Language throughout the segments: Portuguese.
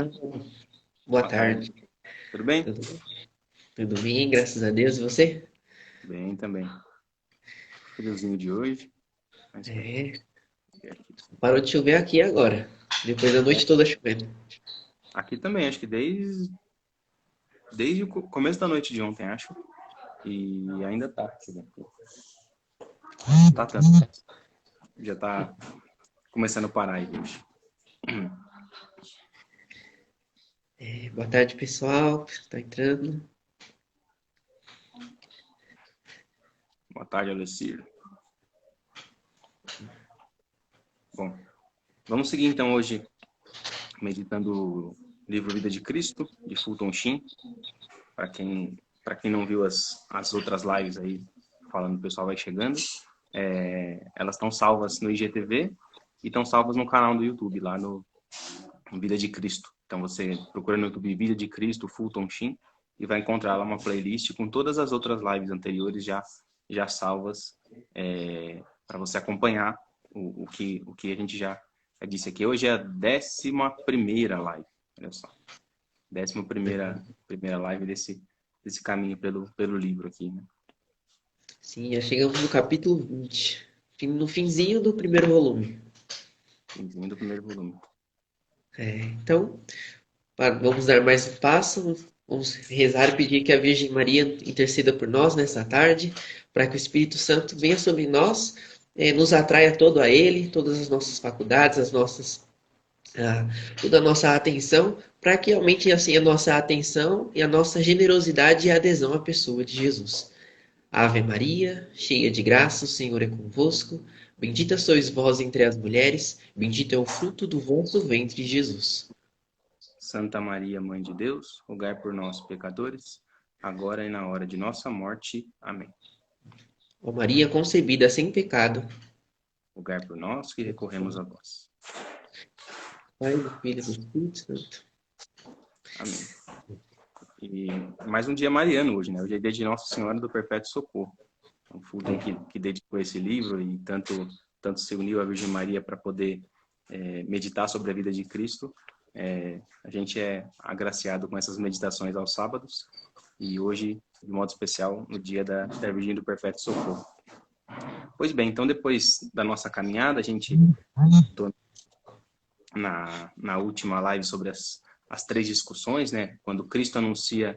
Ah, boa Boa tarde. tarde. Tudo bem? Tudo, tudo bem? Graças a Deus. E você? Bem também. Friozinho de hoje, mas foi É, aqui. parou de chover aqui agora. Depois da É, noite toda chovendo. aqui também, acho que desde o começo da noite de ontem, acho. E ainda tá chovendo. Mas não tá tanto. Já tá começando a parar aí hoje. Boa tarde, pessoal. Está entrando. Boa tarde, Alessir. Bom, vamos seguir então hoje meditando o livro Vida de Cristo, de Fulton Sheen. Para quem não viu as outras lives aí, falando, o pessoal vai chegando. Elas estão salvas no IGTV e estão salvas no canal do YouTube, lá no Vida de Cristo. Então você procura no YouTube Vida de Cristo, Fulton Sheen, e vai encontrar lá uma playlist com todas as outras lives anteriores já salvas, para você acompanhar o que a gente já disse aqui. Hoje é a 11ª live, olha só. 11ª live desse caminho pelo livro aqui, né? Sim, já chegamos no capítulo 20. No finzinho do primeiro volume. Finzinho do primeiro volume. Então, vamos dar mais um passo. Vamos rezar e pedir que a Virgem Maria interceda por nós nessa tarde, para que o Espírito Santo venha sobre nós, nos atraia todo a Ele, todas as nossas faculdades, ah, toda a nossa atenção, para que aumente assim a nossa atenção e a nossa generosidade e adesão à pessoa de Jesus. Ave Maria, cheia de graça, o Senhor é convosco. Bendita sois vós entre as mulheres, bendito é o fruto do vosso ventre, Jesus. Santa Maria, Mãe de Deus, rogai por nós, pecadores, agora e na hora de nossa morte. Amém. Ó Maria concebida sem pecado, Rogai por nós que recorremos a vós. Pai do Filho e do Espírito Santo. Amém. E mais um dia mariano hoje, né? Hoje é dia de Nossa Senhora do Perpétuo Socorro. O Fulton que dedicou esse livro e tanto se uniu à Virgem Maria para poder meditar sobre a vida de Cristo. A gente é agraciado com essas meditações aos sábados e hoje, de modo especial, no dia da Virgem do Perpétuo Socorro. Pois bem, então depois da nossa caminhada, a gente tô na última live sobre as três discussões, né? Quando Cristo anuncia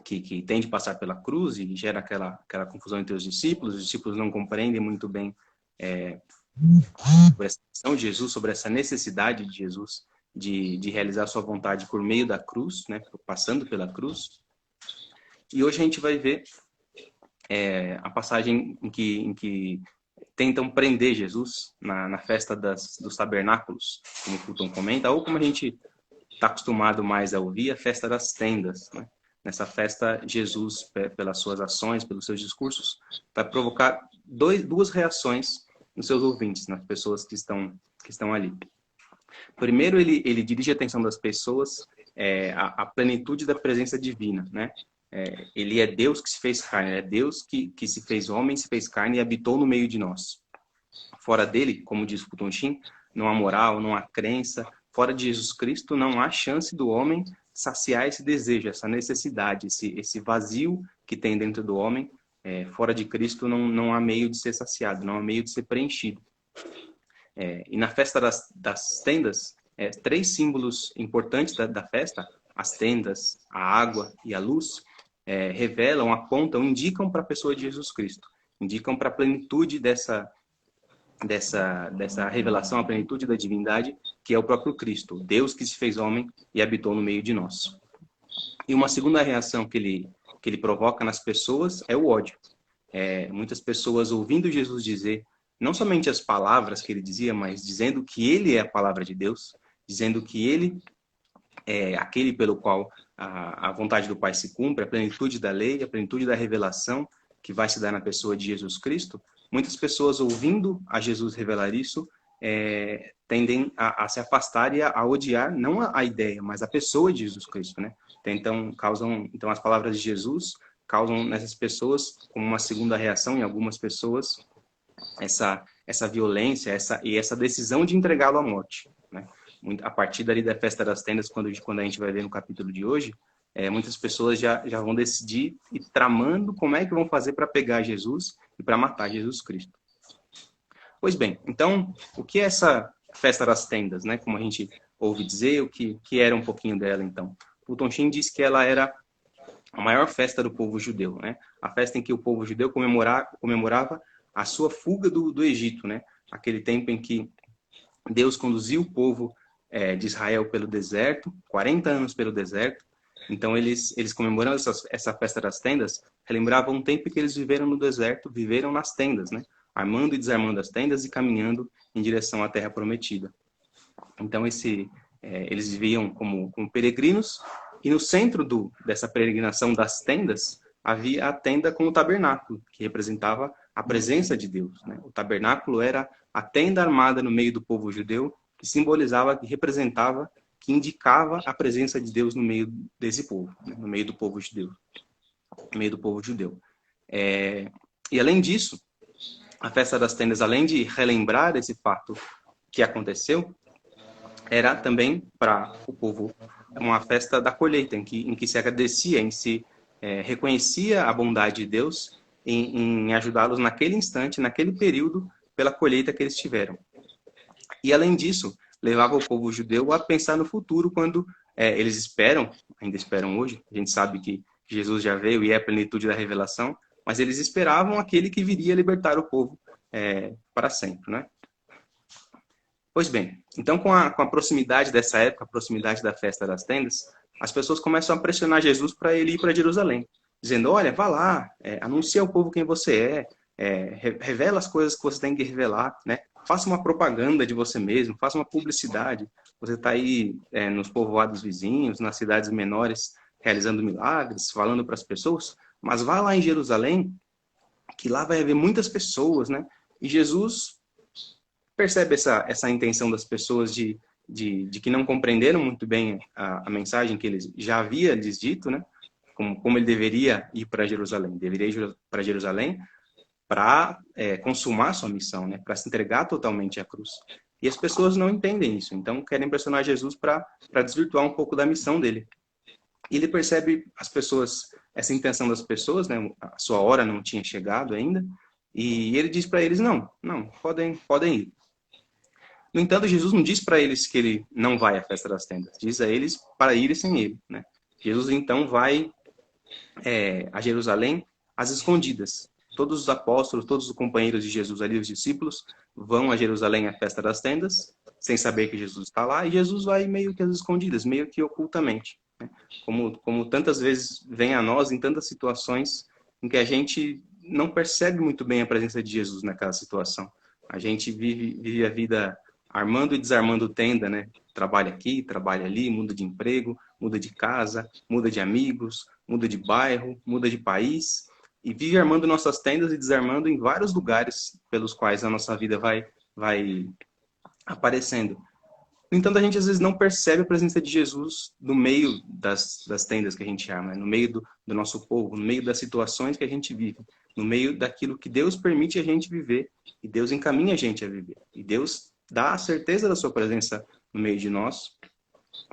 que tem de passar pela cruz e gera aquela confusão entre os discípulos não compreendem muito bem sobre essa ação de Jesus, sobre essa necessidade de Jesus de realizar sua vontade por meio da cruz, né? Passando pela cruz. E hoje a gente vai ver a passagem em que tentam prender Jesus na festa dos tabernáculos, como o Fulton comenta, ou como a gente está acostumado mais a ouvir, a festa das tendas, né? Nessa festa, Jesus, pelas suas ações, pelos seus discursos, vai provocar duas reações nos seus ouvintes, nas pessoas que estão ali. Primeiro, ele dirige a atenção das pessoas à plenitude da presença divina, né? Ele é Deus que se fez carne, é Deus que se fez homem, se fez carne e habitou no meio de nós. Fora dele, como diz Fulton Sheen, não há moral, não há crença. Fora de Jesus Cristo, não há chance do homem saciar esse desejo, essa necessidade, esse vazio que tem dentro do homem. Fora de Cristo, não há meio de ser saciado, não há meio de ser preenchido. E na festa das tendas, três símbolos importantes da festa, as tendas, a água e a luz, revelam, apontam, indicam para a pessoa de Jesus Cristo, indicam para a plenitude dessa revelação, a plenitude da divindade, que é o próprio Cristo, Deus que se fez homem e habitou no meio de nós. E uma segunda reação que ele provoca nas pessoas é o ódio. Muitas pessoas ouvindo Jesus dizer, não somente as palavras que ele dizia, mas dizendo que ele é a palavra de Deus, dizendo que ele é aquele pelo qual a vontade do Pai se cumpre, a plenitude da lei, a plenitude da revelação que vai se dar na pessoa de Jesus Cristo. Muitas pessoas ouvindo a Jesus revelar isso tendem a se afastar e a odiar não a ideia, mas a pessoa de Jesus Cristo, né? Então as palavras de Jesus causam nessas pessoas, como uma segunda reação em algumas pessoas, essa violência, essa decisão de entregá-lo à morte, né? A partir dali da festa das tendas, quando a gente vai ver no capítulo de hoje, muitas pessoas já vão decidir e tramando como é que vão fazer para pegar Jesus e para matar Jesus Cristo. Pois bem, então, o que é essa festa das tendas, né? Como a gente ouve dizer, o que era um pouquinho dela, então? Fulton Sheen diz que ela era a maior festa do povo judeu, né? A festa em que o povo judeu comemorava a sua fuga do Egito, né? Aquele tempo em que Deus conduziu o povo de Israel pelo deserto, 40 anos pelo deserto. Então, eles comemorando essa festa das tendas, relembravam um tempo que eles viveram no deserto, viveram nas tendas, né? Armando e desarmando as tendas e caminhando em direção à terra prometida. Então, eles viviam como peregrinos, e no centro dessa peregrinação das tendas, havia a tenda com o tabernáculo, que representava a presença de Deus, né? O tabernáculo era a tenda armada no meio do povo judeu, que simbolizava, que representava, que indicava a presença de Deus no meio desse povo, né? No meio do povo judeu. No meio do povo judeu. E além disso, a festa das tendas, além de relembrar esse fato que aconteceu, era também para o povo uma festa da colheita, em que se agradecia, em se reconhecia a bondade de Deus em ajudá-los naquele instante, naquele período, pela colheita que eles tiveram. E além disso, levava o povo judeu a pensar no futuro, quando eles ainda esperam hoje, a gente sabe que Jesus já veio e é a plenitude da revelação, mas eles esperavam aquele que viria libertar o povo para sempre, né? Pois bem, então com a proximidade dessa época, a proximidade da festa das tendas, as pessoas começam a pressionar Jesus para ele ir para Jerusalém, dizendo, olha, vá lá, anuncia ao povo quem você revela as coisas que você tem que revelar, né? Faça uma propaganda de você mesmo, faça uma publicidade. Você está aí nos povoados vizinhos, nas cidades menores, realizando milagres, falando para as pessoas, mas vá lá em Jerusalém, que lá vai haver muitas pessoas, né? E Jesus percebe essa intenção das pessoas de que não compreenderam muito bem a mensagem que ele já havia lhes dito, né? Como ele deveria ir para Jerusalém. Deveria ir para Jerusalém para consumar sua missão, né? Para se entregar totalmente à cruz. E as pessoas não entendem isso, então querem pressionar Jesus para desvirtuar um pouco da missão dele. E ele percebe essa intenção das pessoas, né? A sua hora não tinha chegado ainda, e ele diz para eles, não, podem ir. No entanto, Jesus não diz para eles que ele não vai à festa das tendas, diz a eles para irem sem ele, né? Jesus então vai a Jerusalém às escondidas. Todos os apóstolos, todos os companheiros de Jesus ali, os discípulos, vão a Jerusalém à festa das tendas, sem saber que Jesus está lá, e Jesus vai meio que às escondidas, meio que ocultamente, né? Como tantas vezes vem a nós em tantas situações em que a gente não percebe muito bem a presença de Jesus naquela situação. A gente vive a vida armando e desarmando tenda, né? Trabalha aqui, trabalha ali, muda de emprego, muda de casa, muda de amigos, muda de bairro, muda de país, e vive armando nossas tendas e desarmando em vários lugares pelos quais a nossa vida vai aparecendo. No entanto, a gente às vezes não percebe a presença de Jesus no meio das tendas que a gente arma, né? No meio do nosso povo, no meio das situações que a gente vive, no meio daquilo que Deus permite a gente viver, e Deus encaminha a gente a viver. E Deus dá a certeza da sua presença no meio de nós,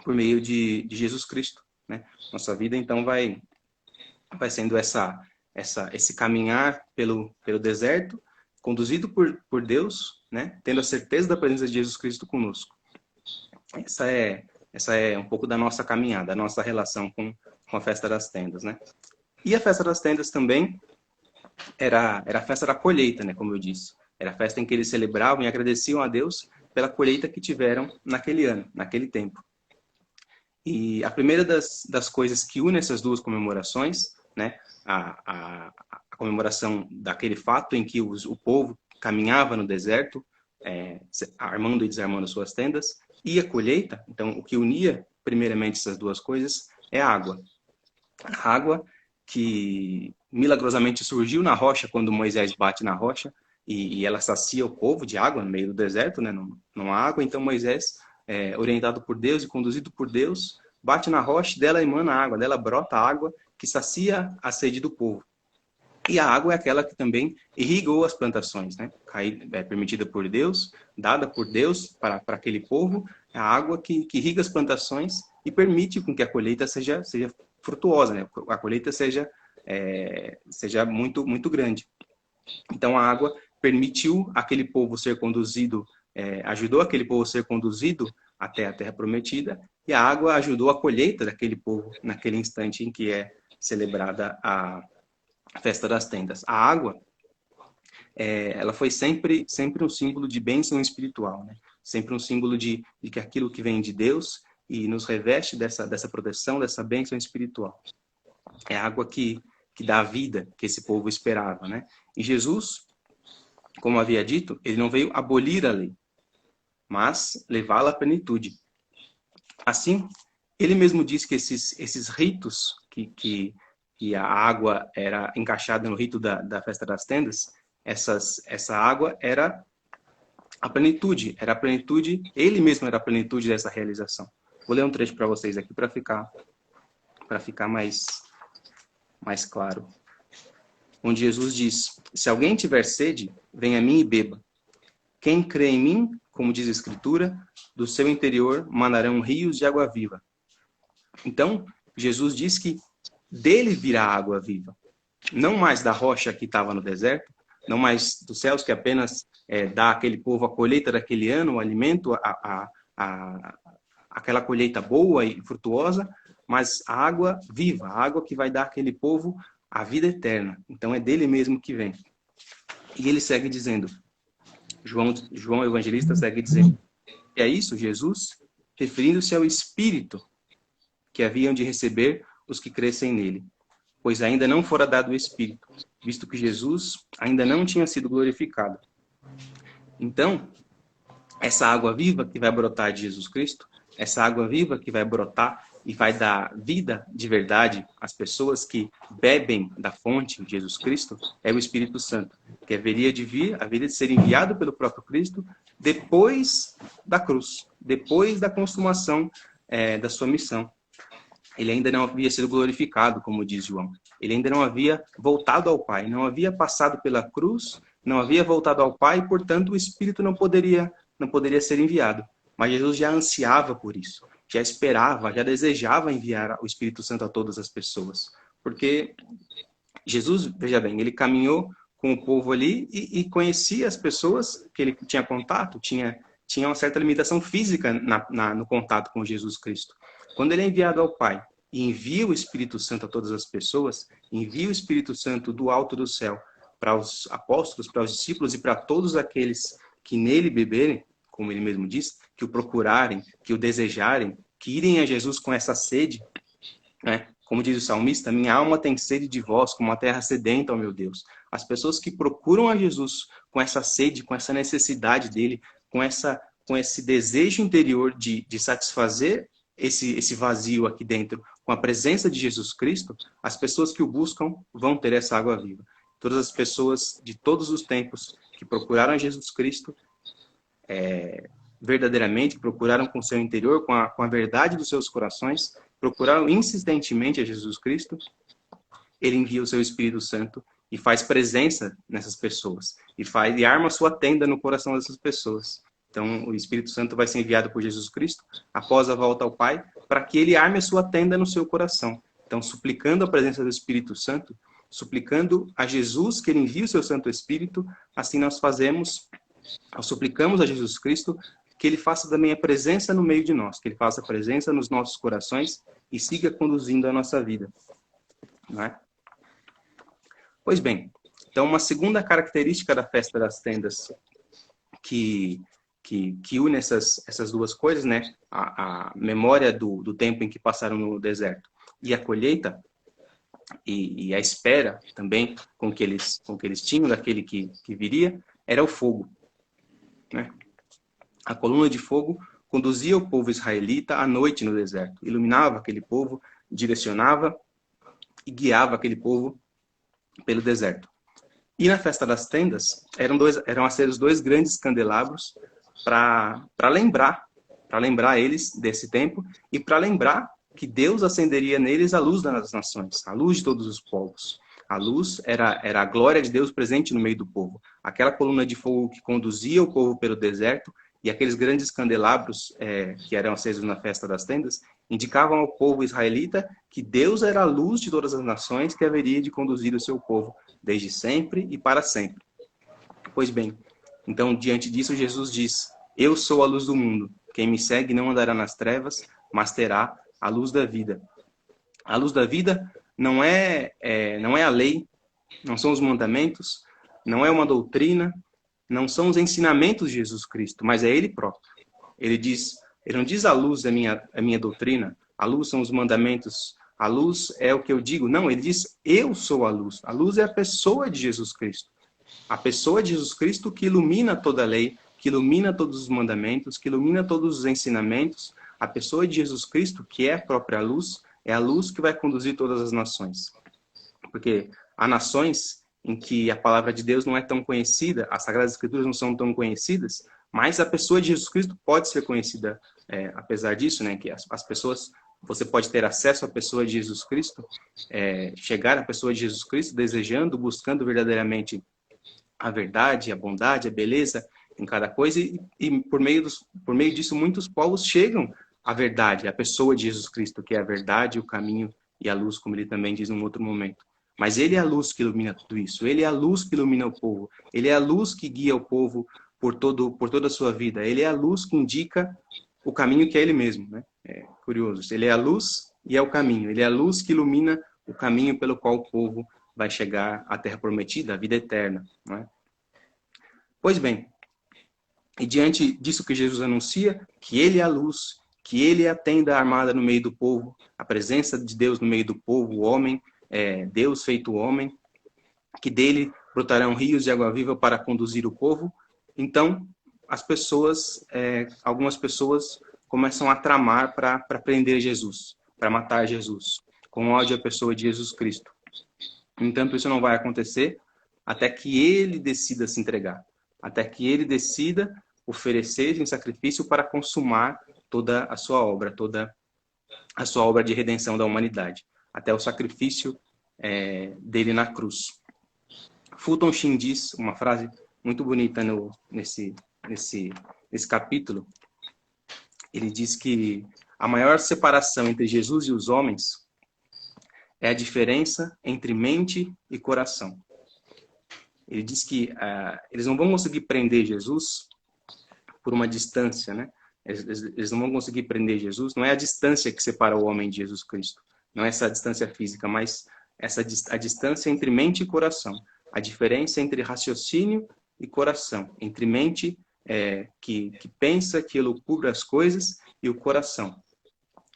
por meio de Jesus Cristo, né? Nossa vida, então, vai sendo esse caminhar pelo deserto, conduzido por Deus, né? Tendo a certeza da presença de Jesus Cristo conosco. Essa é um pouco da nossa caminhada, da nossa relação com a festa das tendas, né? E a festa das tendas também era a festa da colheita, né? Como eu disse. Era a festa em que eles celebravam e agradeciam a Deus pela colheita que tiveram naquele ano, naquele tempo. E a primeira das coisas que une essas duas comemorações, né? A comemoração daquele fato em que o povo caminhava no deserto, armando e desarmando suas tendas, e a colheita. Então, o que unia primeiramente essas duas coisas é a água. A água que milagrosamente surgiu na rocha quando Moisés bate na rocha, e ela sacia o povo de água no meio do deserto, né? Não há água. Então Moisés, orientado por Deus e conduzido por Deus, bate na rocha, dela emana água, dela brota água que sacia a sede do povo. E a água é aquela que também irrigou as plantações, né? É permitida por Deus, dada por Deus para aquele povo, é a água que irriga as plantações e permite com que a colheita seja frutuosa, né? A colheita seja muito grande. Então a água permitiu aquele povo ser conduzido, ajudou aquele povo a ser conduzido até a terra prometida, e a água ajudou a colheita daquele povo naquele instante em que é celebrada a festa das tendas. A água, ela foi sempre um símbolo de bênção espiritual, né? Sempre um símbolo de que aquilo que vem de Deus e nos reveste dessa proteção, dessa bênção espiritual. É a água que dá a vida que esse povo esperava, né? E Jesus, como havia dito, ele não veio abolir a lei, mas levá-la à plenitude. Assim, ele mesmo diz que esses ritos que a água era encaixada no rito da festa das tendas, essa água era a plenitude, ele mesmo era a plenitude dessa realização. Vou ler um trecho para vocês aqui para ficar mais claro. Onde Jesus diz: se alguém tiver sede, venha a mim e beba. Quem crê em mim, como diz a Escritura, do seu interior manarão rios de água viva. Então, Jesus diz que dele virá água viva. Não mais da rocha que estava no deserto, não mais dos céus que apenas dá àquele povo a colheita daquele ano, o alimento, aquela colheita boa e frutuosa, mas a água viva, a água que vai dar àquele povo a vida eterna. Então é dele mesmo que vem. E ele segue dizendo, João Evangelista segue dizendo, é isso, Jesus, referindo-se ao Espírito que haviam de receber os que crescem nele, pois ainda não fora dado o Espírito, visto que Jesus ainda não tinha sido glorificado. Então, essa água viva que vai brotar de Jesus Cristo, essa água viva que vai brotar e vai dar vida de verdade às pessoas que bebem da fonte de Jesus Cristo, é o Espírito Santo, que haveria de ser enviado pelo próprio Cristo depois da cruz, depois da consumação da sua missão. Ele ainda não havia sido glorificado, como diz João. Ele ainda não havia voltado ao Pai, não havia passado pela cruz, não havia voltado ao Pai, e, portanto, o Espírito não poderia ser enviado. Mas Jesus já ansiava por isso, já esperava, já desejava enviar o Espírito Santo a todas as pessoas. Porque Jesus, veja bem, ele caminhou com o povo ali e conhecia as pessoas que ele tinha contato, tinha uma certa limitação física no contato com Jesus Cristo. Quando ele é enviado ao Pai e envia o Espírito Santo a todas as pessoas, envia o Espírito Santo do alto do céu para os apóstolos, para os discípulos e para todos aqueles que nele beberem, como ele mesmo diz, que o procurarem, que o desejarem, que irem a Jesus com essa sede, né? Como diz o salmista, minha alma tem sede de vós, como a terra sedenta, ó meu Deus. As pessoas que procuram a Jesus com essa sede, com essa necessidade dele, com esse desejo interior de satisfazer esse vazio aqui dentro, com a presença de Jesus Cristo, as pessoas que o buscam vão ter essa água viva. Todas as pessoas de todos os tempos que procuraram a Jesus Cristo, verdadeiramente, que procuraram com o seu interior, com a verdade dos seus corações, procuraram insistentemente a Jesus Cristo, ele envia o seu Espírito Santo e faz presença nessas pessoas, e arma sua tenda no coração dessas pessoas. Então, o Espírito Santo vai ser enviado por Jesus Cristo após a volta ao Pai, para que ele arme a sua tenda no seu coração. Então, suplicando a presença do Espírito Santo, suplicando a Jesus que ele envie o seu Santo Espírito, assim nós suplicamos a Jesus Cristo que ele faça também a presença no meio de nós, que ele faça a presença nos nossos corações e siga conduzindo a nossa vida. Não é? Pois bem, então uma segunda característica da festa das tendas que une essas duas coisas, né? A memória do tempo em que passaram no deserto e a colheita e a espera também com que eles tinham daquele que viria, era o fogo, né? A coluna de fogo conduzia o povo israelita à noite no deserto, iluminava aquele povo, direcionava e guiava aquele povo pelo deserto. E na festa das tendas eram a ser os dois grandes candelabros para lembrar eles desse tempo e para lembrar que Deus acenderia neles a luz das nações, a luz de todos os povos. A luz era a glória de Deus presente no meio do povo. Aquela coluna de fogo que conduzia o povo pelo deserto e aqueles grandes candelabros que eram acesos na festa das tendas indicavam ao povo israelita que Deus era a luz de todas as nações que haveria de conduzir o seu povo desde sempre e para sempre. Pois bem, então diante disso Jesus diz: eu sou a luz do mundo. Quem me segue não andará nas trevas, mas terá a luz da vida. A luz da vida não é a lei, não são os mandamentos, não é uma doutrina, não são os ensinamentos de Jesus Cristo, mas é Ele próprio. Ele não diz a luz é a minha doutrina, a luz são os mandamentos, a luz é o que eu digo. Não, ele diz eu sou a luz. A luz é a pessoa de Jesus Cristo. A pessoa de Jesus Cristo que ilumina toda a lei, que ilumina todos os mandamentos, que ilumina todos os ensinamentos. A pessoa de Jesus Cristo, que é a própria luz, é a luz que vai conduzir todas as nações. Porque há nações em que a palavra de Deus não é tão conhecida, as Sagradas Escrituras não são tão conhecidas, mas a pessoa de Jesus Cristo pode ser conhecida, apesar disso, né? Que as pessoas, você pode ter acesso à pessoa de Jesus Cristo, chegar à pessoa de Jesus Cristo desejando, buscando verdadeiramente a verdade, a bondade, a beleza em cada coisa, e por meio disso muitos povos chegam à verdade, à pessoa de Jesus Cristo, que é a verdade, o caminho e a luz, como ele também diz num outro momento. Mas ele é a luz que ilumina tudo isso, ele é a luz que ilumina o povo, ele é a luz que guia o povo por toda a sua vida, ele é a luz que indica o caminho que é ele mesmo, né? É curioso, ele é a luz e é o caminho, ele é a luz que ilumina o caminho pelo qual o povo vai chegar à terra prometida, à vida eterna, não é? Pois bem, e diante disso que Jesus anuncia, que ele é a luz, que ele é a tenda armada no meio do povo, a presença de Deus no meio do povo, o homem, Deus feito homem, que dele brotarão rios de água viva para conduzir o povo. Então, algumas pessoas começam a tramar para prender Jesus, para matar Jesus, com ódio à pessoa de Jesus Cristo. No entanto, isso não vai acontecer até que ele decida se entregar, até que ele decida oferecer em sacrifício para consumar toda a sua obra de redenção da humanidade, até o sacrifício dele na cruz. Fulton Sheen diz uma frase muito bonita nesse capítulo. Ele diz que a maior separação entre Jesus e os homens é a diferença entre mente e coração. Ele diz que eles não vão conseguir prender Jesus por uma distância, né? Eles não vão conseguir prender Jesus. Não é a distância que separa o homem de Jesus Cristo. Não é essa distância física, mas a distância entre mente e coração. A diferença entre raciocínio e coração. Entre mente que pensa, que elucubra as coisas, e o coração.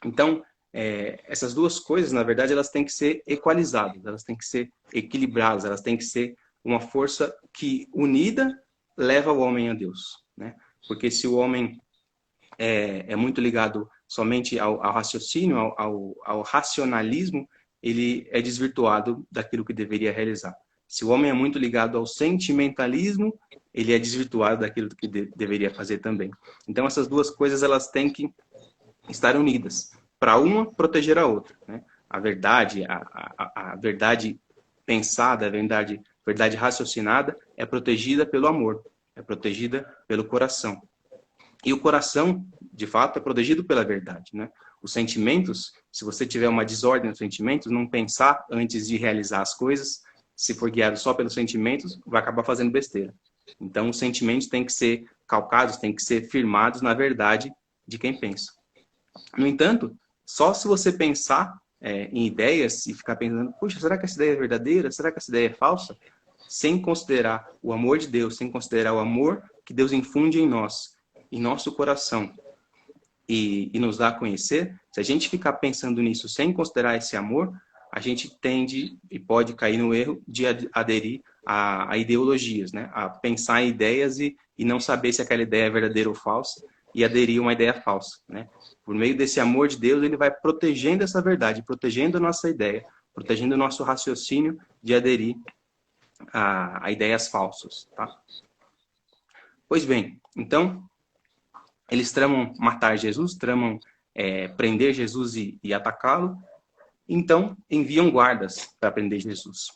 Então, essas duas coisas, na verdade, elas têm que ser equalizadas, elas têm que ser equilibradas, elas têm que ser uma força que, unida, leva o homem a Deus, né? Porque se o homem é muito ligado somente ao raciocínio, ao racionalismo, ele é desvirtuado daquilo que deveria realizar. Se o homem é muito ligado ao sentimentalismo, ele é desvirtuado daquilo que deveria fazer também. Então, essas duas coisas elas têm que estar unidas, para uma proteger a outra, né? A verdade, a verdade pensada, a verdade raciocinada é protegida pelo amor, é protegida pelo coração. E o coração, de fato, é protegido pela verdade, né? Os sentimentos, se você tiver uma desordem nos sentimentos, não pensar antes de realizar as coisas, se for guiado só pelos sentimentos, vai acabar fazendo besteira. Então, os sentimentos têm que ser calcados, têm que ser firmados na verdade de quem pensa. No entanto, só se você pensar em ideias e ficar pensando, puxa, será que essa ideia é verdadeira? Será que essa ideia é falsa? Sem considerar o amor de Deus, sem considerar o amor que Deus infunde em nós, em nosso coração, e nos dá a conhecer, se a gente ficar pensando nisso sem considerar esse amor, a gente tende e pode cair no erro de aderir a ideologias, né? A pensar em ideias e não saber se aquela ideia é verdadeira ou falsa, e aderir a uma ideia falsa, né? Por meio desse amor de Deus, ele vai protegendo essa verdade, protegendo a nossa ideia, protegendo o nosso raciocínio de aderir a ideias falsas, tá? Pois bem, então, eles tramam matar Jesus, tramam prender Jesus e atacá-lo, então enviam guardas para prender Jesus.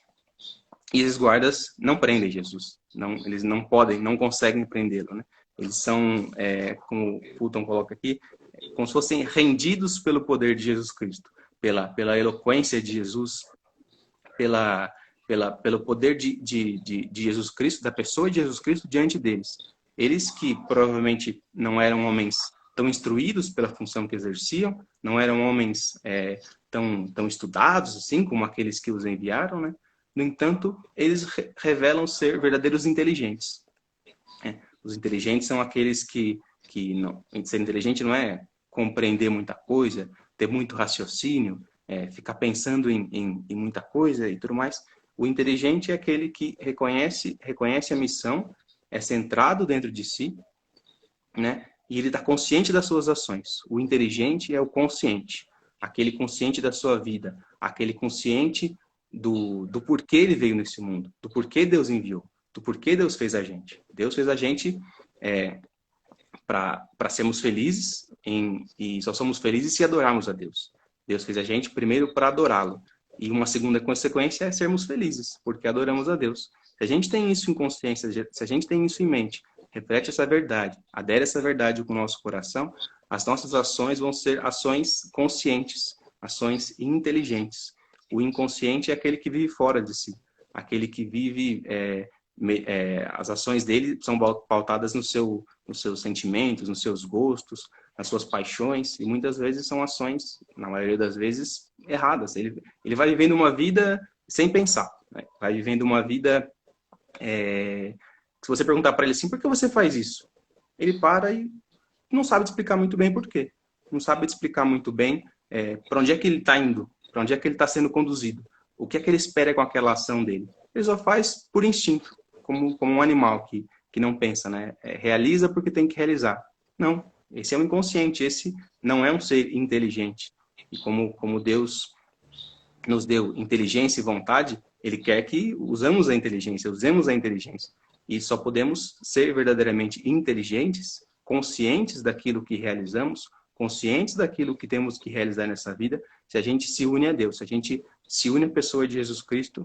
E esses guardas não prendem Jesus. Não, eles não podem, não conseguem prendê-lo, né? Eles são, como o Fulton coloca aqui, como se fossem rendidos pelo poder de Jesus Cristo, pela eloquência de Jesus, pelo poder de Jesus Cristo, da pessoa de Jesus Cristo diante deles. Eles que provavelmente não eram homens tão instruídos pela função que exerciam, não eram homens tão estudados assim como aqueles que os enviaram, né? No entanto, eles revelam ser verdadeiros inteligentes. Os inteligentes são aqueles que não, ser inteligente não é compreender muita coisa, ter muito raciocínio, ficar pensando em muita coisa e tudo mais. O inteligente é aquele que reconhece a missão, é centrado dentro de si, né? E ele está consciente das suas ações. O inteligente é o consciente, aquele consciente da sua vida, aquele consciente do porquê ele veio nesse mundo, do porquê Deus enviou, do porquê Deus fez a gente. Deus fez a gente para sermos felizes, e só somos felizes se adorarmos a Deus. Deus fez a gente primeiro para adorá-lo. E uma segunda consequência é sermos felizes, porque adoramos a Deus. Se a gente tem isso em consciência, se a gente tem isso em mente, reflete essa verdade, adere essa verdade com o nosso coração, as nossas ações vão ser ações conscientes, ações inteligentes. O inconsciente é aquele que vive fora de si, aquele que vive, as ações dele são pautadas nos seus sentimentos, nos seus gostos, nas suas paixões, e muitas vezes são ações, na maioria das vezes, erradas. Ele vai vivendo uma vida sem pensar, né? Vai vivendo uma vida... se você perguntar para ele assim, por que você faz isso? Ele para e não sabe te explicar muito bem por quê. Não sabe te explicar muito bem para onde é que ele está indo, para onde é que ele está sendo conduzido, o que é que ele espera com aquela ação dele. Ele só faz por instinto, como um animal que não pensa, né? Realiza porque tem que realizar. Não, esse é um inconsciente, esse não é um ser inteligente. E como Deus nos deu inteligência e vontade, Ele quer que usemos a inteligência. E só podemos ser verdadeiramente inteligentes, conscientes daquilo que realizamos, conscientes daquilo que temos que realizar nessa vida, se a gente se une a Deus, se a gente se une à pessoa de Jesus Cristo,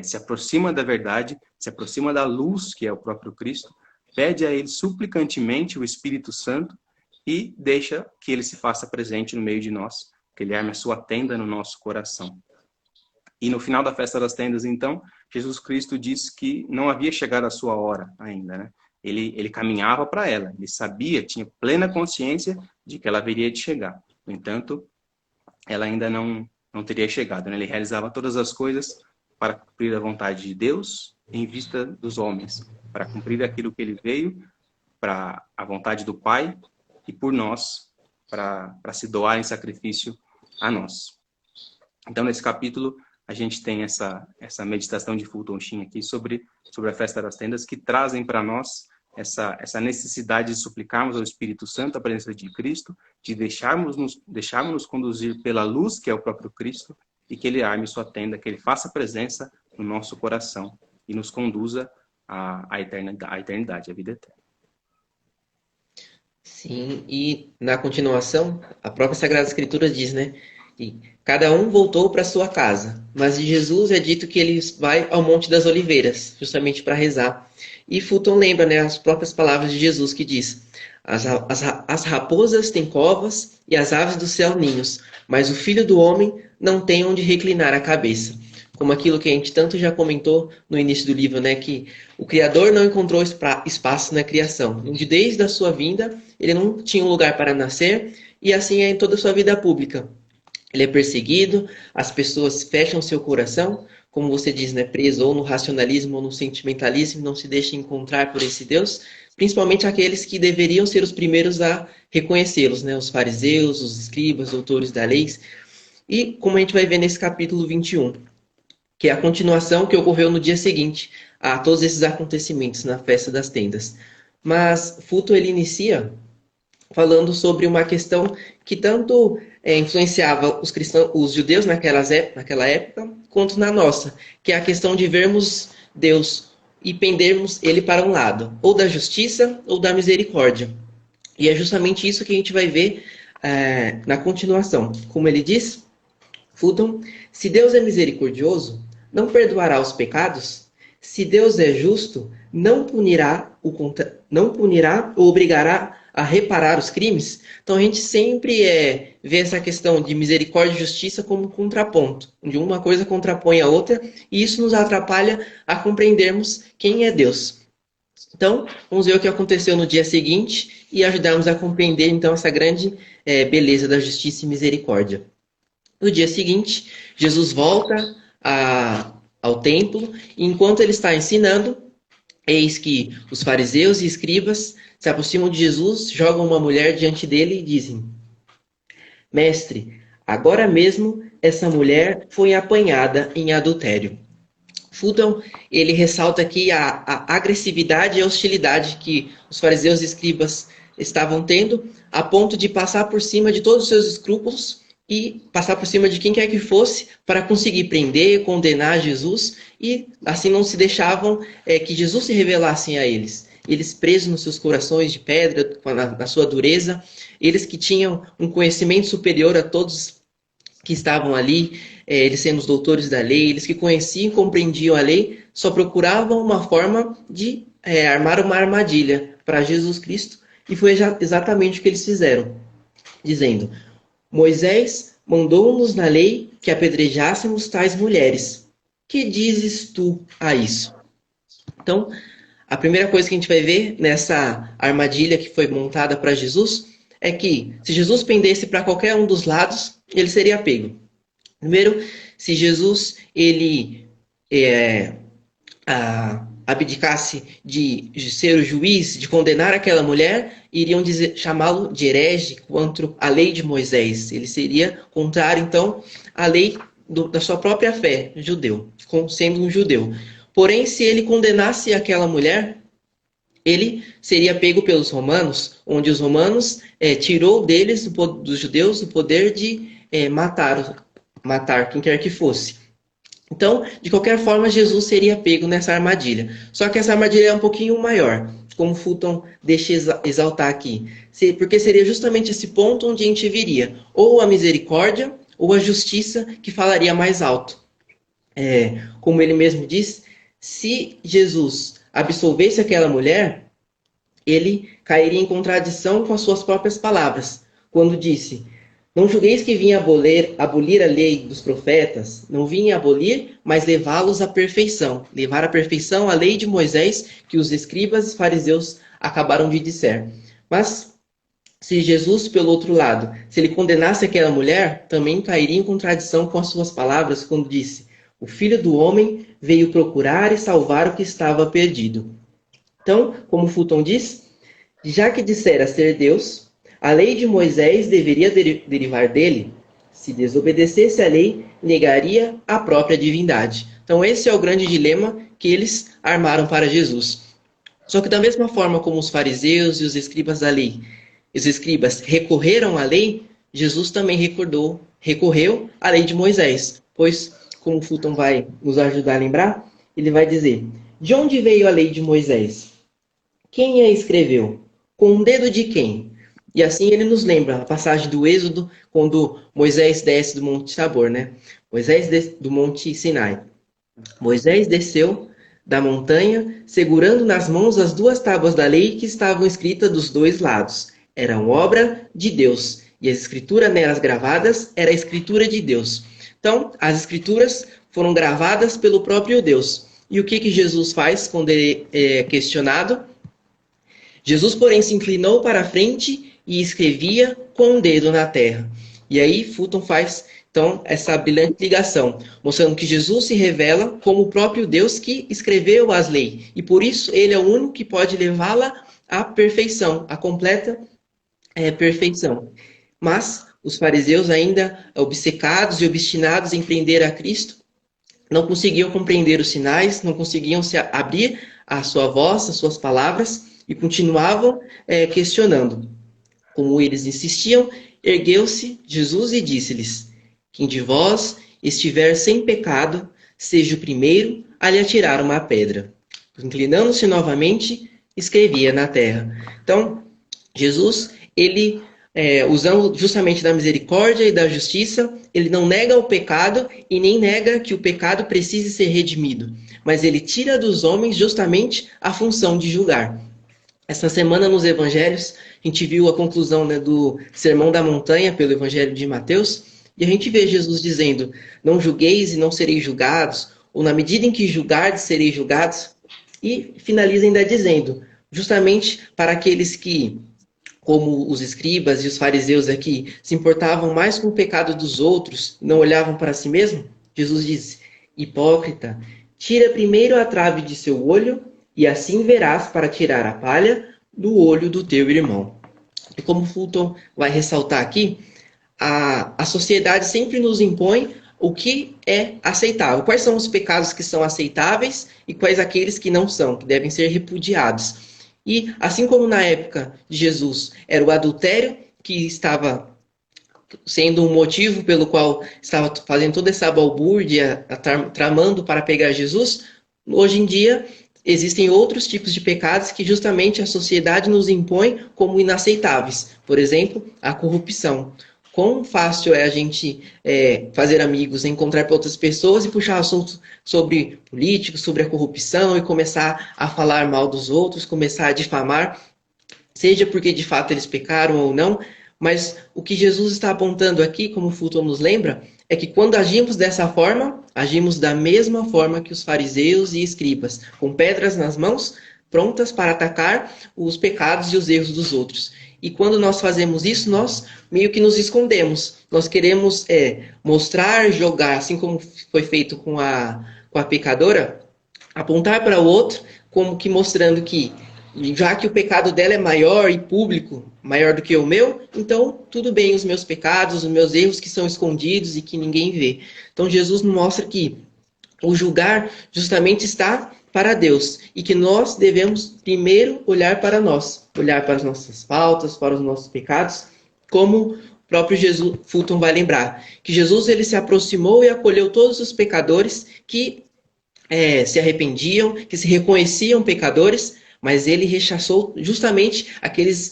se aproxima da verdade, se aproxima da luz, que é o próprio Cristo, pede a Ele suplicantemente o Espírito Santo e deixa que Ele se faça presente no meio de nós, que Ele arme a sua tenda no nosso coração. E no final da festa das tendas, então, Jesus Cristo disse que não havia chegado a sua hora ainda, né? Ele caminhava para ela, ele sabia, tinha plena consciência de que ela haveria de chegar. No entanto, ela ainda não teria chegado, né? Ele realizava todas as coisas para cumprir a vontade de Deus em vista dos homens, para cumprir aquilo que ele veio, para a vontade do Pai e por nós, para se doar em sacrifício a nós. Então, nesse capítulo, a gente tem essa meditação de Fulton Sheen aqui sobre a festa das tendas, que trazem para nós essa necessidade de suplicarmos ao Espírito Santo a presença de Cristo, de deixarmos-nos conduzir pela luz, que é o próprio Cristo, e que Ele arme sua tenda, que Ele faça presença no nosso coração e nos conduza à eternidade, à vida eterna. Sim, e na continuação, a própria Sagrada Escritura diz, né? E cada um voltou para sua casa, mas de Jesus é dito que ele vai ao Monte das Oliveiras, justamente para rezar. E Fulton lembra, né, as próprias palavras de Jesus que diz: as raposas têm covas e as aves do céu ninhos, mas o Filho do Homem não tem onde reclinar a cabeça. Como aquilo que a gente tanto já comentou no início do livro, né, que o Criador não encontrou espaço na criação, onde desde a sua vinda ele não tinha um lugar para nascer, e assim é em toda a sua vida pública. Ele é perseguido, as pessoas fecham seu coração, como você diz, né, preso ou no racionalismo ou no sentimentalismo, não se deixa encontrar por esse Deus, principalmente aqueles que deveriam ser os primeiros a reconhecê-los, né, os fariseus, os escribas, doutores da lei. E como a gente vai ver nesse capítulo 21, que é a continuação que ocorreu no dia seguinte a todos esses acontecimentos na festa das tendas. Mas Fulton ele inicia falando sobre uma questão que tanto influenciava os cristãos, os judeus naquela época, quanto na nossa, que é a questão de vermos Deus e pendermos Ele para um lado, ou da justiça ou da misericórdia. E é justamente isso que a gente vai ver na continuação. Como ele diz, Fulton, se Deus é misericordioso, não perdoará os pecados? Se Deus é justo, não punirá ou obrigará a reparar os crimes? Então a gente sempre vê essa questão de misericórdia e justiça como contraponto, onde uma coisa contrapõe a outra, e isso nos atrapalha a compreendermos quem é Deus. Então, vamos ver o que aconteceu no dia seguinte e ajudarmos a compreender então essa grande beleza da justiça e misericórdia. No dia seguinte, Jesus volta ao templo, e enquanto ele está ensinando, eis que os fariseus e escribas se aproximam de Jesus, jogam uma mulher diante dele e dizem: Mestre, agora mesmo essa mulher foi apanhada em adultério. Fulton, ele ressalta aqui a agressividade e a hostilidade que os fariseus e escribas estavam tendo, a ponto de passar por cima de todos os seus escrúpulos e passar por cima de quem quer que fosse para conseguir prender, condenar Jesus, e assim não se deixavam que Jesus se revelasse a eles. Eles presos nos seus corações de pedra, na sua dureza, eles que tinham um conhecimento superior a todos que estavam ali, eles sendo os doutores da lei, eles que conheciam e compreendiam a lei, só procuravam uma forma de armar uma armadilha para Jesus Cristo, e foi exatamente o que eles fizeram, dizendo: Moisés mandou-nos na lei que apedrejássemos tais mulheres. Que dizes tu a isso? Então, a primeira coisa que a gente vai ver nessa armadilha que foi montada para Jesus é que se Jesus pendesse para qualquer um dos lados, ele seria pego. Primeiro, se Jesus ele abdicasse de ser o juiz, de condenar aquela mulher, iriam chamá-lo de herege contra a lei de Moisés. Ele seria contrário, então, à lei da sua própria fé, judeu, sendo um judeu. Porém, se ele condenasse aquela mulher, ele seria pego pelos romanos, onde os romanos tirou deles, dos judeus, o poder de matar quem quer que fosse. Então, de qualquer forma, Jesus seria pego nessa armadilha. Só que essa armadilha é um pouquinho maior, como Fulton deixa exaltar aqui. Porque seria justamente esse ponto onde a gente viria ou a misericórdia ou a justiça que falaria mais alto. Como ele mesmo diz, se Jesus absolvesse aquela mulher, ele cairia em contradição com as suas próprias palavras, quando disse: Não julgueis que vim abolir a lei dos profetas, não vim abolir, mas levá-los à perfeição. Levar à perfeição a lei de Moisés, que os escribas e fariseus acabaram de dizer. Mas, se Jesus, pelo outro lado, se ele condenasse aquela mulher, também cairia em contradição com as suas palavras, quando disse: O Filho do Homem veio procurar e salvar o que estava perdido. Então, como Fulton diz, já que dissera ser Deus, a lei de Moisés deveria derivar dele. Se desobedecesse a lei, negaria a própria divindade. Então esse é o grande dilema que eles armaram para Jesus. Só que da mesma forma como os fariseus e os escribas da lei, os escribas recorreram à lei, Jesus também recorreu à lei de Moisés. Pois, como Fulton vai nos ajudar a lembrar, ele vai dizer: de onde veio a lei de Moisés? Quem a escreveu? Com o dedo de quem? E assim ele nos lembra a passagem do Êxodo, quando Moisés desce do Monte Tabor, né? Do Monte Sinai. Moisés desceu da montanha, segurando nas mãos as 2 tábuas da lei que estavam escritas dos 2 lados. Eram obra de Deus. E as escrituras nelas gravadas era a escritura de Deus. Então, as escrituras foram gravadas pelo próprio Deus. E o que Jesus faz quando ele é questionado? Jesus, porém, se inclinou para a frente e escrevia com o dedo na terra. E aí Fulton faz, então, essa brilhante ligação, mostrando que Jesus se revela como o próprio Deus que escreveu as leis. E por isso ele é o único que pode levá-la à perfeição, à completa perfeição. Mas os fariseus, ainda obcecados e obstinados em prender a Cristo, não conseguiam compreender os sinais, não conseguiam se abrir à sua voz, às suas palavras, e continuavam questionando. Como eles insistiam, ergueu-se Jesus e disse-lhes: Quem de vós estiver sem pecado, seja o primeiro a lhe atirar uma pedra. Inclinando-se novamente, escrevia na terra. Então, Jesus, ele usando justamente da misericórdia e da justiça, ele não nega o pecado e nem nega que o pecado precise ser redimido, mas ele tira dos homens justamente a função de julgar. Essa semana nos evangelhos, a gente viu a conclusão, né, do Sermão da Montanha pelo Evangelho de Mateus, e a gente vê Jesus dizendo: não julgueis e não sereis julgados, ou na medida em que julgardes, sereis julgados, e finaliza ainda dizendo, justamente para aqueles que, como os escribas e os fariseus aqui, se importavam mais com o pecado dos outros, não olhavam para si mesmo, Jesus diz: hipócrita, tira primeiro a trave de seu olho, e assim verás para tirar a palha do olho do teu irmão. E como Fulton vai ressaltar aqui, a sociedade sempre nos impõe o que é aceitável. Quais são os pecados que são aceitáveis e quais aqueles que não são, que devem ser repudiados. E assim como na época de Jesus era o adultério que estava sendo um motivo pelo qual estava fazendo toda essa balbúrdia, tramando para pegar Jesus, hoje em dia existem outros tipos de pecados que justamente a sociedade nos impõe como inaceitáveis. Por exemplo, a corrupção. Quão fácil é a gente fazer amigos, encontrar outras pessoas e puxar assuntos sobre políticos, sobre a corrupção e começar a falar mal dos outros, começar a difamar, seja porque de fato eles pecaram ou não, mas o que Jesus está apontando aqui, como o Fulton nos lembra, é que quando agimos dessa forma, agimos da mesma forma que os fariseus e escribas, com pedras nas mãos, prontas para atacar os pecados e os erros dos outros. E quando nós fazemos isso, nós meio que nos escondemos. Nós queremos mostrar, jogar, assim como foi feito com a pecadora, apontar para o outro, como que mostrando que, já que o pecado dela é maior e público, maior do que o meu, então tudo bem os meus pecados, os meus erros que são escondidos e que ninguém vê. Então Jesus nos mostra que o julgar justamente está para Deus e que nós devemos primeiro olhar para nós, olhar para as nossas faltas, para os nossos pecados, como o próprio Jesus, Fulton vai lembrar, que Jesus ele se aproximou e acolheu todos os pecadores que se arrependiam, que se reconheciam pecadores, mas ele rechaçou justamente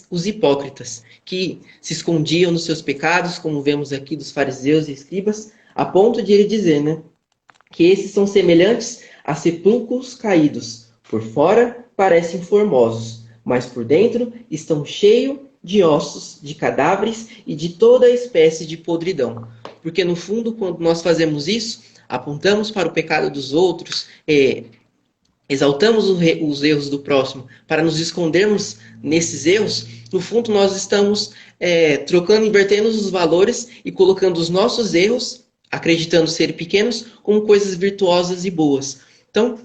os hipócritas, que se escondiam nos seus pecados, como vemos aqui dos fariseus e escribas, a ponto de ele dizer, né, que esses são semelhantes a sepulcros caídos. Por fora parecem formosos, mas por dentro estão cheios de ossos, de cadáveres e de toda espécie de podridão. Porque no fundo, quando nós fazemos isso, apontamos para o pecado dos outros, exaltamos os erros do próximo para nos escondermos nesses erros, no fundo nós estamos trocando, invertendo os valores e colocando os nossos erros, acreditando serem pequenos, como coisas virtuosas e boas. Então,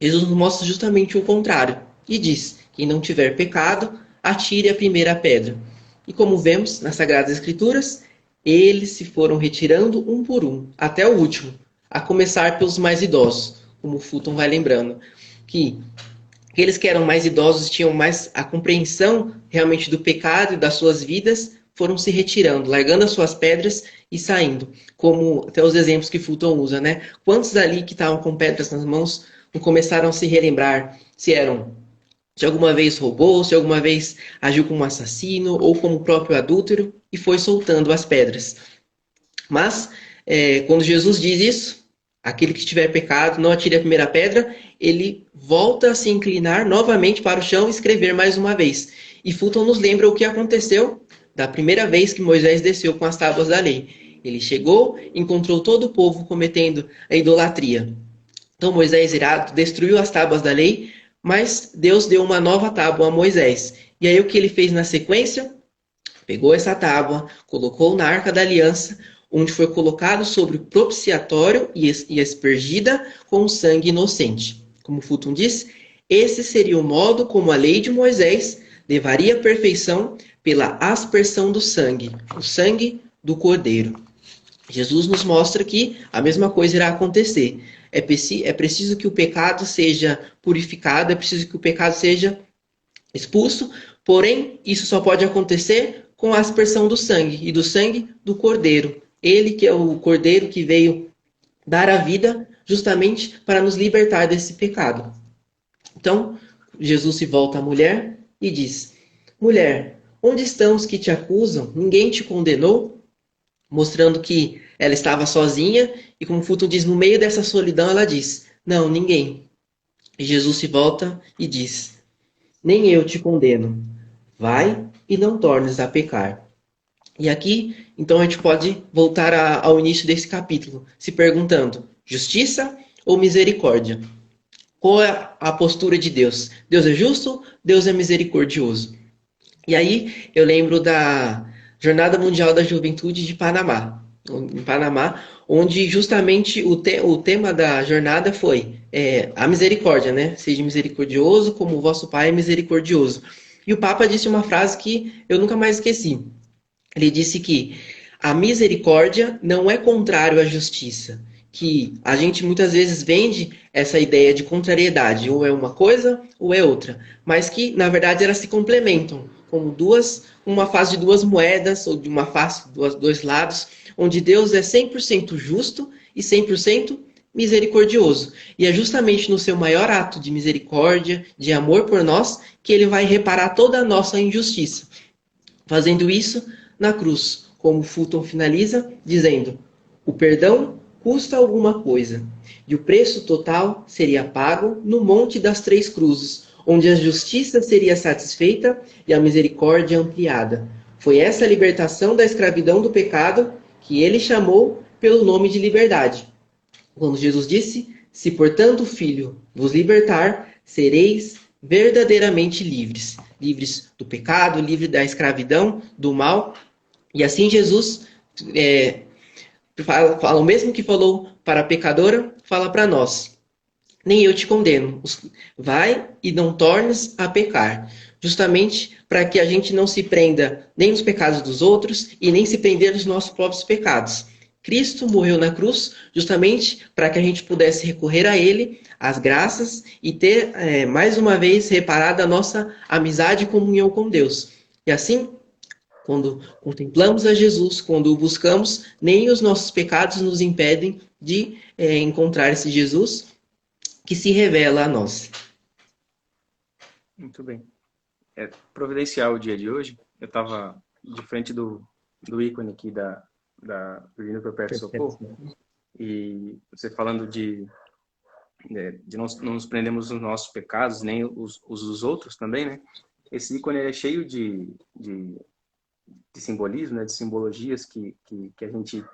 Jesus nos mostra justamente o contrário e diz: quem não tiver pecado, atire a primeira pedra. E como vemos nas Sagradas Escrituras, eles se foram retirando um por um, até o último, a começar pelos mais idosos, como o Fulton vai lembrando, que aqueles que eram mais idosos tinham mais a compreensão realmente do pecado e das suas vidas, foram se retirando, largando as suas pedras e saindo, como até os exemplos que Fulton usa, né? Quantos ali que estavam com pedras nas mãos não começaram a se relembrar se alguma vez roubou, se alguma vez agiu como assassino ou como próprio adúltero e foi soltando as pedras. Mas, quando Jesus diz isso, aquele que tiver pecado, não atire a primeira pedra, ele volta a se inclinar novamente para o chão e escrever mais uma vez. E Fulton nos lembra o que aconteceu da primeira vez que Moisés desceu com as tábuas da lei. Ele chegou, encontrou todo o povo cometendo a idolatria. Então Moisés, irado, destruiu as tábuas da lei, mas Deus deu uma nova tábua a Moisés. E aí o que ele fez na sequência? Pegou essa tábua, colocou na Arca da Aliança, onde foi colocado sobre o propiciatório e aspergida com sangue inocente. Como Fulton diz, esse seria o modo como a lei de Moisés levaria à perfeição pela aspersão do sangue, o sangue do Cordeiro. Jesus nos mostra que a mesma coisa irá acontecer. É preciso que o pecado seja purificado, é preciso que o pecado seja expulso, porém, isso só pode acontecer com a aspersão do sangue, e do sangue do Cordeiro. Ele que é o Cordeiro que veio dar a vida justamente para nos libertar desse pecado. Então, Jesus se volta à mulher e diz: mulher, Onde estão os que te acusam? Ninguém te condenou? Mostrando que ela estava sozinha e, como Fulton diz, no meio dessa solidão, ela diz: Não, ninguém. E Jesus se volta e diz: Nem eu te condeno. Vai e não tornes a pecar. E aqui, então, a gente pode voltar ao início desse capítulo, se perguntando: justiça ou misericórdia? Qual é a postura de Deus? Deus é justo? Deus é misericordioso? E aí eu lembro da Jornada Mundial da Juventude de Panamá, em Panamá, onde justamente o tema da jornada foi a misericórdia, né? Seja misericordioso como o vosso Pai é misericordioso. E o Papa disse uma frase que eu nunca mais esqueci. Ele disse que a misericórdia não é contrário à justiça, que a gente muitas vezes vende essa ideia de contrariedade, ou é uma coisa ou é outra, mas que na verdade elas se complementam, como uma face de duas moedas, ou de uma face de dois lados, onde Deus é 100% justo e 100% misericordioso. E é justamente no seu maior ato de misericórdia, de amor por nós, que ele vai reparar toda a nossa injustiça. Fazendo isso na cruz, como Fulton finaliza, dizendo: o perdão custa alguma coisa, e o preço total seria pago no Monte das Três Cruzes, onde a justiça seria satisfeita e a misericórdia ampliada. Foi essa libertação da escravidão do pecado que ele chamou pelo nome de liberdade. Quando Jesus disse: Se portanto o Filho vos libertar, sereis verdadeiramente livres. Livres do pecado, livres da escravidão, do mal. E assim Jesus fala o mesmo que falou para a pecadora, fala para nós. Nem eu te condeno. Vai e não tornes a pecar. Justamente para que a gente não se prenda nem nos pecados dos outros e nem se prender nos nossos próprios pecados. Cristo morreu na cruz justamente para que a gente pudesse recorrer a Ele, às graças, e ter, mais uma vez, reparado a nossa amizade e comunhão com Deus. E assim, quando contemplamos a Jesus, quando o buscamos, nem os nossos pecados nos impedem de encontrar esse Jesus que se revela a nós. Muito bem. Providencial o dia de hoje. Eu estava de frente do ícone aqui da Virginia Perpétua Socorro, e você falando de não nos prendemos nos nossos pecados, nem os dos outros também, né? Esse ícone é cheio de simbolismo, né? De simbologias que a gente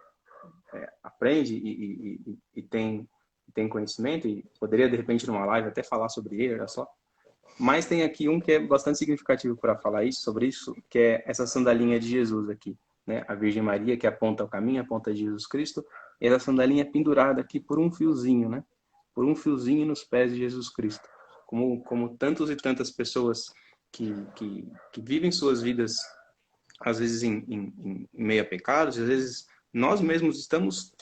aprende e tem conhecimento, e poderia, de repente, numa live até falar sobre ele, olha só. Mas tem aqui um que é bastante significativo para falar sobre isso, que é essa sandalinha de Jesus aqui, né? A Virgem Maria, que aponta o caminho, aponta Jesus Cristo, e essa sandalinha pendurada aqui por um fiozinho, né? Por um fiozinho nos pés de Jesus Cristo. Como tantos e tantas pessoas que vivem suas vidas, às vezes em meio a pecados, às vezes nós mesmos estamos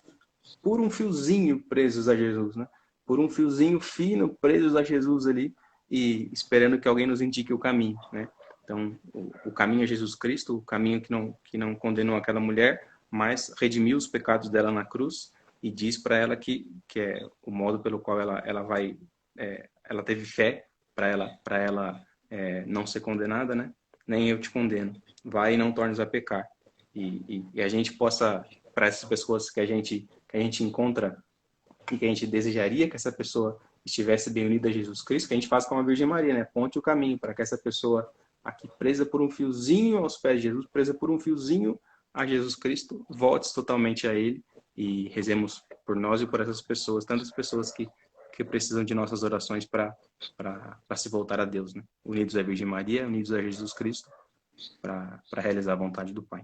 por um fiozinho presos a Jesus, né? Por um fiozinho fino presos a Jesus ali, e esperando que alguém nos indique o caminho, né? Então, o caminho é Jesus Cristo, o caminho que não condenou aquela mulher, mas redimiu os pecados dela na cruz e diz para ela que é o modo pelo qual ela vai, ela teve fé para ela não ser condenada, né? Nem eu te condeno. Vai e não tornes a pecar. E a gente possa, para essas pessoas que a gente encontra e que a gente desejaria que essa pessoa estivesse bem unida a Jesus Cristo, que a gente faz com a Virgem Maria, né? Ponte o caminho para que essa pessoa aqui presa por um fiozinho aos pés de Jesus, presa por um fiozinho a Jesus Cristo, volte totalmente a Ele, e rezemos por nós e por essas pessoas, tantas pessoas que precisam de nossas orações para se voltar a Deus, né? Unidos à Virgem Maria, unidos a Jesus Cristo, para realizar a vontade do Pai.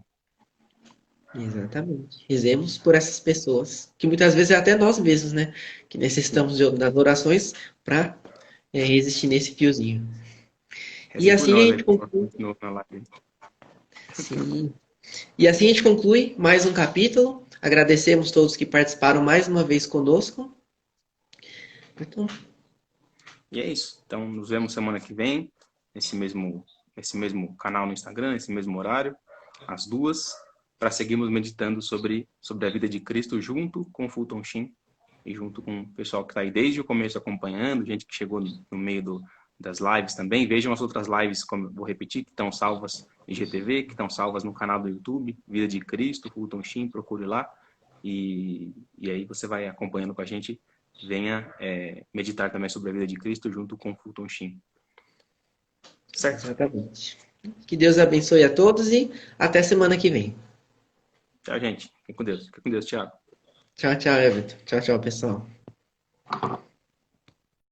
Exatamente. Rezemos por essas pessoas, que muitas vezes é até nós mesmos, né? Que necessitamos das orações para resistir nesse fiozinho. E assim a gente conclui. Sim. E assim a gente conclui mais um capítulo. Agradecemos todos que participaram mais uma vez conosco. Então... E é isso. Então, nos vemos semana que vem, nesse mesmo canal no Instagram, nesse mesmo horário, às 2h, para seguirmos meditando sobre a vida de Cristo junto com o Fulton Sheen e junto com o pessoal que está aí desde o começo acompanhando, gente que chegou no meio das lives também. Vejam as outras lives, como eu vou repetir, que estão salvas em GTV, que estão salvas no canal do YouTube, Vida de Cristo, Fulton Sheen, procure lá. E aí você vai acompanhando com a gente. Venha meditar também sobre a vida de Cristo junto com Fulton Sheen. Certo? Exatamente. Que Deus abençoe a todos e até semana que vem. Tchau, gente. Fique com Deus. Fique com Deus, Thiago. Tchau, tchau, Everton. Tchau, tchau, pessoal.